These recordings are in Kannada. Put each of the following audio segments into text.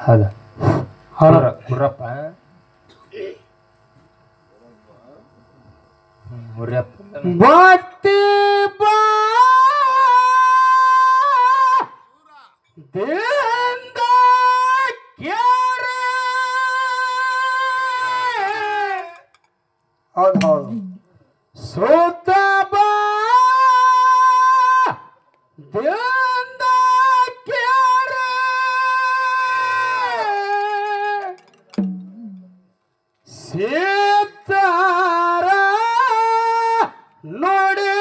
ಹೌದಾ ಗುರ್ರಪ್ಪ ಭಕ್ತಿ ಬಾ ದಿಂದ ಕ್ಯಾರೆ ಹೌದು ಹೌದು ಸೋತ ಬಾ ದಿಂದ ಕ್ಯಾರೆ ಸೀತಾರ ನೋಡಿ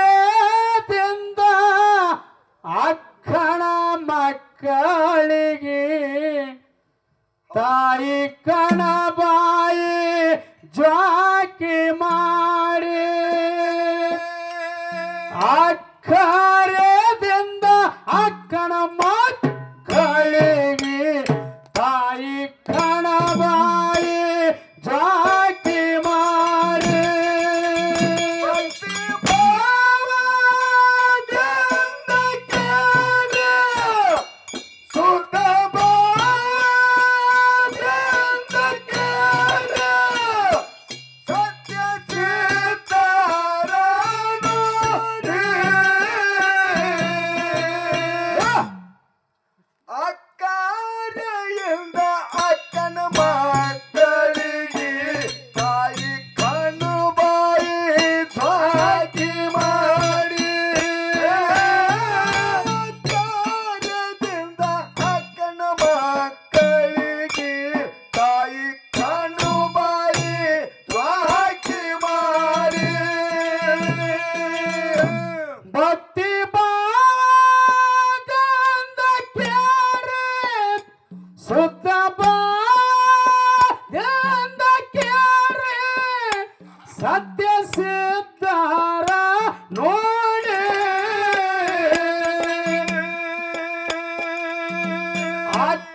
ಆಕಾರದಿಂದ ಅಕ್ಕಣ ಮಕ್ಕಳಿಗೆ ತಾಯಿ ಕಣ ಬಾಯಿ ಜಾಕಿ ಮಾಡಿ ಅಕ್ಕರದಿಂದ ಅಕ್ಕನ ಮಕ್ಕಳಿಗೆ ತಾಯಿ ಕಣ ಬಾಯಿ ಜಾಕಿ ಮಾಡಿ ಸುತ್ತ ಸತ್ಯ ಸಿದ್ಧಾರ ನೋಡಿ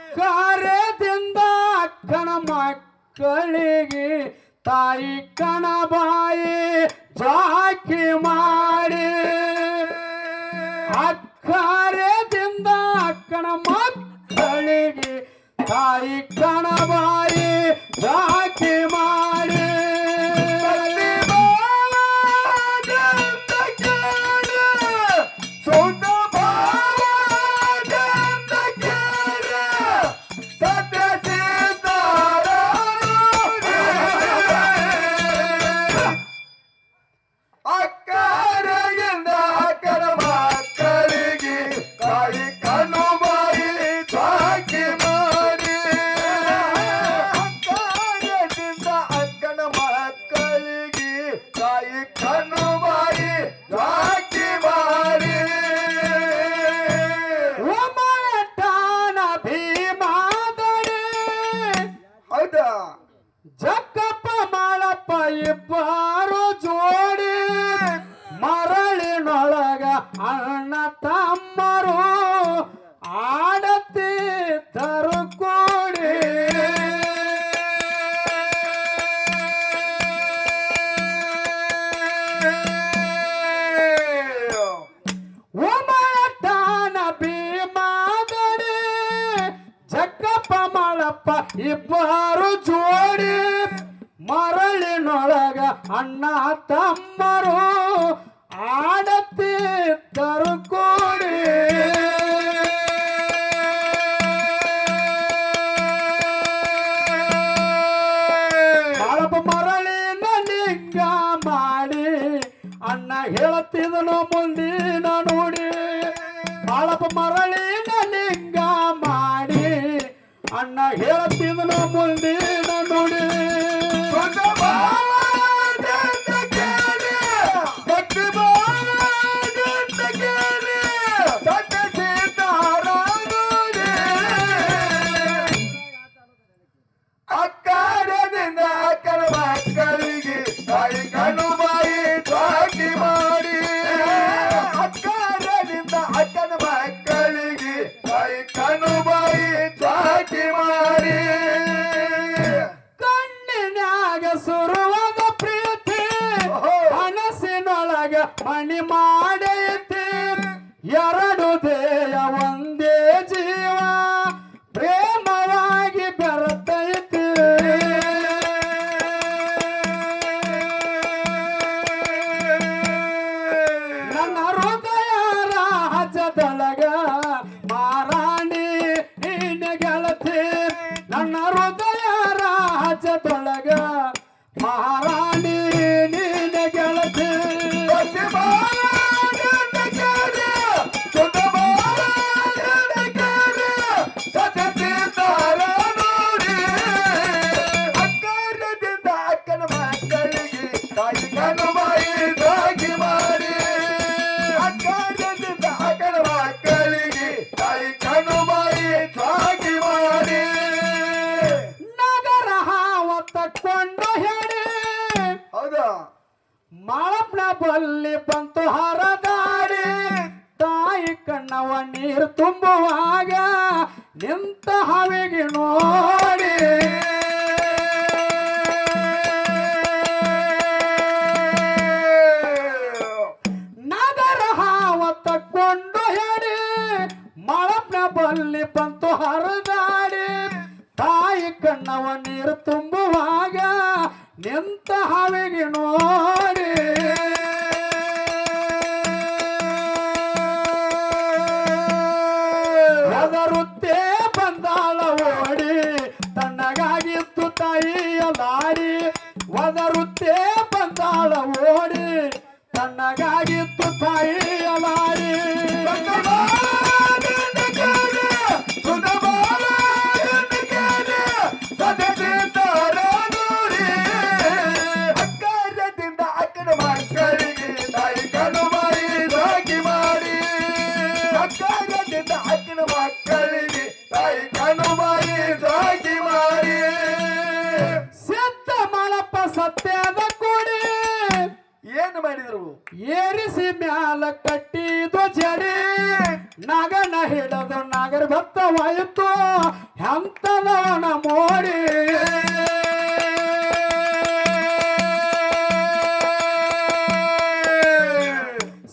ಅಕ್ಕರದಿಂದ ಅಕ್ಕನ ಮಕ್ಕಳಿಗೆ ತಾಯಿ ಕಣ ಬಾಯಿ ಜಾಕಿ ಮಾಡಿ ಅಕ್ಕರದಿಂದ ಅಕ್ಕನ ಮಕ್ಕಳಿಗೆ ತಾಯಿ ಕಣ ಬಾಯಿ ಜಾಕಿ ಮಾಡಿ ಜಕ್ಕಪ್ಪ ಮಾಳಪ್ಪ ಇಬ್ಬರು ಜೋಡಿ ಮರಳಿನೊಳಗ ಅಣ್ಣ ತಮ್ಮರು ಆಡತ್ತಿದ್ದರು ಕೂಡಿ ಉಮಳಟಾನ ಭೀಮಾದಡಿ ಜಕ್ಕಪ್ಪ ಮಾಳಪ್ಪ ಇಬ್ಬರು ಜೋಡಿ ಮರಳಿನೊಳಗ ಅಣ್ಣ ತಮ್ಮರು ಆಡತ್ತಿದ್ದರು ಕೂಡಿ ಮಾಳಪ್ಪ ಮರಳಿನ ಲಿಂಗ ಮಾಡಿ ಅಣ್ಣ ಹೇಳುತ್ತಿದನು ಮುಂದಿನ ನೋಡಿ ಮಾಳಪ್ಪ ಮರಳಿನ ಲಿಂಗ ಮಾಡಿ ಅಣ್ಣ ಹೇಳುತ್ತಿದನು ಮುಂದಿನ ನೋಡಿ ಅಕ್ಕರದಿಂದ ಅಕ್ಕನ ಮಕ್ಕಳಿಗೆ ತಾಯಿ ಕಣ್ಣು ಬಾಯಿ ಜಾಕಿ ಮಾಡಿ ಅಕ್ಕರದಿಂದ ಅಕ್ಕನ ಮಕ್ಕಳಿಗೆ ತಾಯಿ ಕಣ್ಣು ಬಾಯಿ ಜಾಕಿ ಮಾಡಿ ಮಣಿ ಮಾಡೈತಿ ಎರಡು ದೇಯ ಒಂದೇ ಜೀವ ಪ್ರೇಮವಾಗಿ ಬೆರತೈತಿ ನನ್ನ ಹೃದಯ ರಾಜದೊಳಗ ಮಾರಾಣಿ ನೀನೆ ಗೆಳತಿ ನನ್ನ ಹೃದಯ ರಾಜದೊಳಗ ಮಹಾರಾಣಿ ನೀನೆ ಗೆಳತಿ ನಗರ ಹಾವತ್ತಕೊಂಡು ಹೇಳಿ ಮಾಳಪ್ಪನ ಬಲ್ಲಿ ಬಂತು ಹರದಾಡಿ ತಾಯಿ ಕಣ್ಣವ ನೀರು ತುಂಬುವಾಗ ನಿಂತ ಹವಿಗೆ ನೋಡಿ ನಗರ ಹಾವ ತಕ್ಕೊಂಡು ಹೇಳಿ ಮಾಳಪ್ಪನ ಬಲ್ಲಿ ಬಂತು ಹರದಾಡಿ ತಾಯಿ ಕಣ್ಣವ ನೀರು ತುಂಬುವಾಗ ನಿಂತ ಹವಿಗೆ ನೋಡಿ ಅದರುತ್ತೇ ಬಂದಾಳ ಓಡಿ ತಣ್ಣಗಾಗಿತ್ತು ತಾಯಿಯ ದಾರಿ ಒದರುತ್ತೇ ಬಂದಾಳ ಓಡಿ ತಣ್ಣಗಾಗಿತ್ತು ತಾಯಿಯ ದಾರಿ ಸಿದ್ಧ ಮಳಪ್ಪ ಸತ್ಯದ ಕೂಡಿ ಏನು ಮಾಡಿದ್ರು ಏರಿಸಿ ಮ್ಯಾಲ ಕಟ್ಟಿದು ಜಡಿ ನಗನ ಹಿಡದು ನಗರ ಭತ್ತವಾಯಿತು ಎಂತದವನ ಮೋಡಿ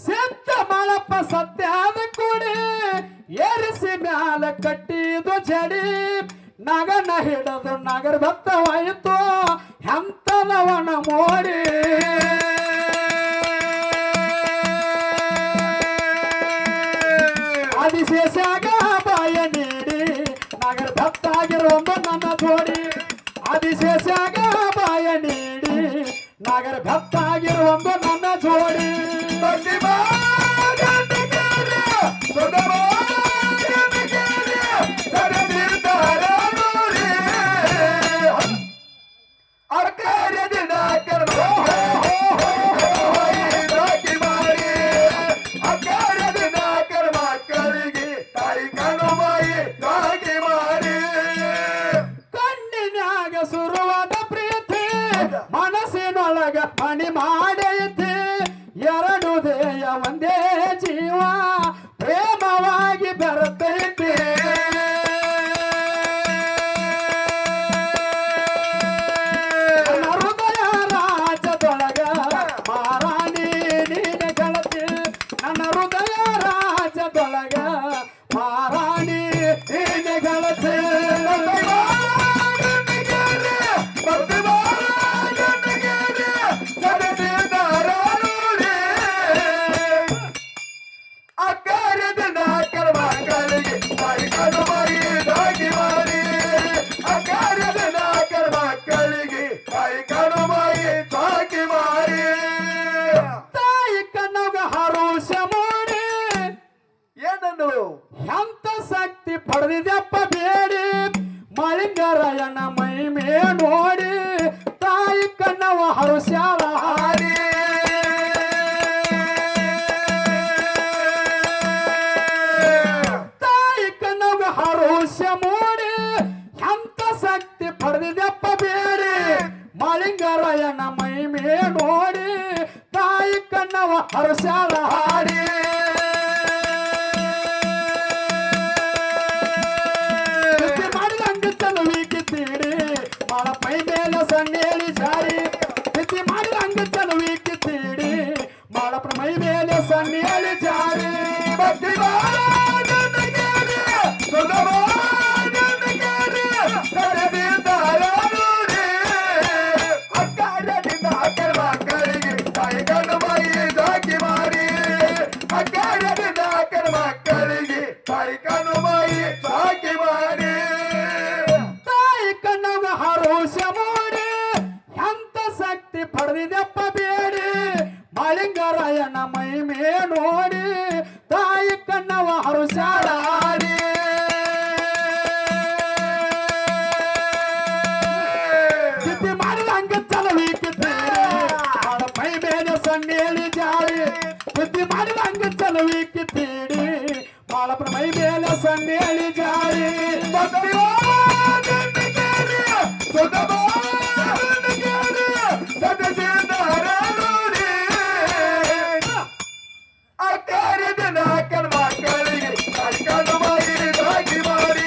ಸಿದ್ಧ ಮಳಪ್ಪ ಸತ್ಯದ ಕೂಡಿ ಏರಿಸಿ ಮ್ಯಾಲ ಕಟ್ಟಿದು ಜಡಿ ನಗನ ಹಿಡದು ನಗರ ಭತ್ತವಾಯಿತು ಎಂತದವನ ಮೋಡಿ ಆದಿಶೇಷಾಗ ಬಾಯ ನೀಡಿ ನಗರ ಭಕ್ತಾಗಿರುವಂದು ನನ್ನ ಜೋಡಿ ಆದಿಶೇಷಾಗ ಬಾಯ ನೀಡಿ ನಗರ ಭಕ್ತಾಗಿರುವಂದು ನನ್ನ ಜೋಡಿ ಕಣ್ಣಿನ್ಯಾಗ ಸುರುವಾದ ಪ್ರೀತಿ ಮನಸ್ಸಿನೊಳಗ ಮಣಿ ಮಾಡೈತಿ ಎರಡು ದೇಯ ಒಂದೇ ಜೀವ ಪ್ರೇಮವಾಗಿ ಬೆರತೈತಿ ನನ್ನ ಹೃದಯ ರಾಜದೊಳಗ ಮಾರಾಣಿ ನೀನೆ ಗೆಳತಿ ನನ್ನ ಹೃದಯ ರಾಜದೊಳಗ ಮಾರಾಣಿ ನೀನೆ ಗೆಳತಿ ತಾಯಿ ಕಣ್ಣಗ ಹರುಷ ಮಾಡಿ ಏನಂದು ಎಂತ ಶಕ್ತಿ ಪಡೆದಿದ್ದಪ್ಪ ಬೇಡಿ ಮಳಿಂಗರಾಯನ ಮೈ ಮೇ ನೋಡಿ ತಾಯಿ ಕಣ್ಣವ ಹರುಷಾಳ ಹಾಡಿ ತಾಯಿ ಕಣ್ಣಗ ಹರುಷ ಮೂಡಿ ಎಂತ ಶಕ್ತಿ ಪಡೆದಿದ್ದಪ್ಪ ಬೇಡಿ ಮಳಿಂಗರಾಯನ ಮೈ ಮೇ ನೋಡಿ ತಾಯಿ ಕಣ್ಣವ ಹರುಷಾಳ ಹಾಡಿ ಮಾಡಿದಂಗ ಚಲುವಿಕೆ ತೀಡಿ ಮಾಳ ಪೈ ಮೇಲೆ ಸಣ್ಣೇಳಿ ಜಾರಿ ಸ್ಥಿತಿ ಮಾಡಿದಂಗ ಚಲುವಿಕೆ ತೀಡಿ ಮಾಳ ಮೈ ಸನ್ನಿಯಲ್ಲಿ ಜಾರಿ ಭಕ್ತಿ ಬಾಳಂದಗೇರಿ ಸುಧಮಾನಂದಗೇರಿ ಸರದಿಂದ ಹರಡುಡಿ ಅಕ್ಕಾರದಿಂದ ಅಕ್ಕರ ಮಕ್ಕಳಿಗೆ ತಾಯಿ ಕಣ್ಣು ಬಾಯಿ ಸಾಕಿ ಮಾಡಿ ಅಕ್ಕಾರದಿಂದ ಅಕ್ಕರ ಮಕ್ಕಳಿಗೆ ತಾಯಿ ಕಣ್ಣು ಬಾಯಿ ಸಾಕಿ ಮಾಡಿ ತಾಯಿ ಕಣ್ಣಗ ಹರೋಷ ಮಾಡಿ ಎಂತ ಶಕ್ತಿ ಪಡೆದಿದೆಪ್ಪ ಬೇಡಿ ಮಾಳಿಂಗರಾಯನ ಮಹಿಮೆ ನೋಡಿ ತಾಯಿ ಕಣ್ಣವ ಹರುಷಾಡಿ ಸ್ಥಿತಿ ಮಾಡಿದ ಹಂಗ ಚಲವಿಕ್ಕಿದ್ದೀರಿ ಅವಳ ಮೈ ಮೇಲೆ ಸಣ್ಣೇಳಿ ಜಾರಿ ಸ್ಥಿತಿ ಮಾಡಿದ ಹಂಗ ಚಲವಿಕ್ಕಿದ್ದೀರಿ ಬಾಳಪ್ಪನ ಮೈ ಮೇಲೆ ಸಣ್ಣೇಳಿ ಜಾರಿ ಅಕ್ಕಾರದಿಂದ ಅಕ್ಕನ ಮಕ್ಕಳಿಗೆ ತಾಯಿ ಕಣ್ಣು ಬಾಯಿ ಸಾಕಿ ಮಾಡಿ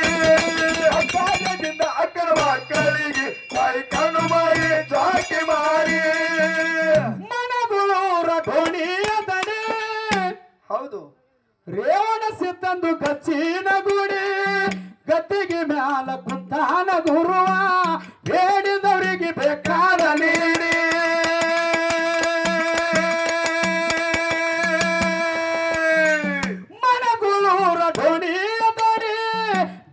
ಅಕ್ಕಾರದಿಂದ ಅಕ್ಕನ ಮಕ್ಕಳಿಗೆ ತಾಯಿ ಕಣ್ಣು ಬಾಯಿ ಸಾಕಿ ಮಾಡಿ ಮನಗುಳೂರ ಧೋಣಿಯ ದಡೆ ಹೌದು ರೇವಣ ಸಿತ್ತಂದು ಗಚ್ಚಿನ ಗುಡಿ ಗದ್ದಿಗೆ ಮ್ಯಾಲ ಕುಂತಾನ ಗುರುವ ಬೇಡಿದವರಿಗೆ ಬೇಕಾದ ನೀಡಿ ಮನಗುಳೂರ ಧೋಣಿಯ ದಡೆ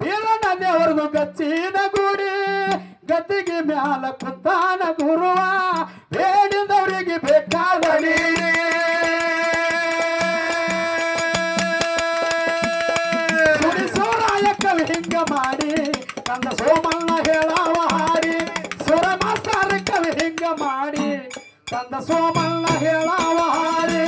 ಬೀರನ ದೇವರದು ಗಚ್ಚಿನ ಗುಡಿ ಗದ್ದಿಗೆ ಮ್ಯಾಲ ಕುಂತಾನ ಗುರುವ ಬೇಡಿದವರಿಗೆ ಬೇಕಾದ ನೀಡಿ ಹಿಂಗ ಮಾಡಿ ತಂದ ಸೋಮಲ್ಲ ಹೇಳಾವ ಹಾಡಿ ಸುರ ಮಾಸ್ತಾರ ಕವಿ ಹಿಂಗ ಮಾಡಿ ತಂದ ಸೋಮಲ್ಲ ಹೇಳಾವ ಹಾಡಿ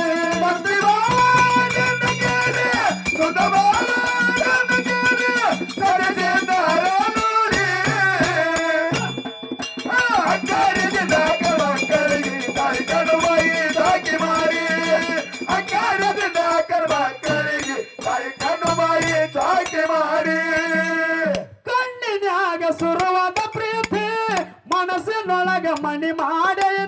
ಮಕ್ಕಳಿಗೆ ತಾಯಿ ಕಣ್ಣು ಬಾಯಿ ಸಾಕಿ ಮಾಡಿ ಅಕ್ಕಾರದಿಂದ ಅಕ್ಕರ ಮಕ್ಕಳಿಗೆ ತಾಯಿ ಕಣ್ಣು ಬಾಯಿ ಸಾಕಿ ಮಾಡಿ ಕಣ್ಣಿನ್ಯಾಗ ಸುರವಾದ ಪ್ರೀತಿ ಮನಸ್ಸಿನೊಳಗ ಮಣಿ ಮಾಡೆಯ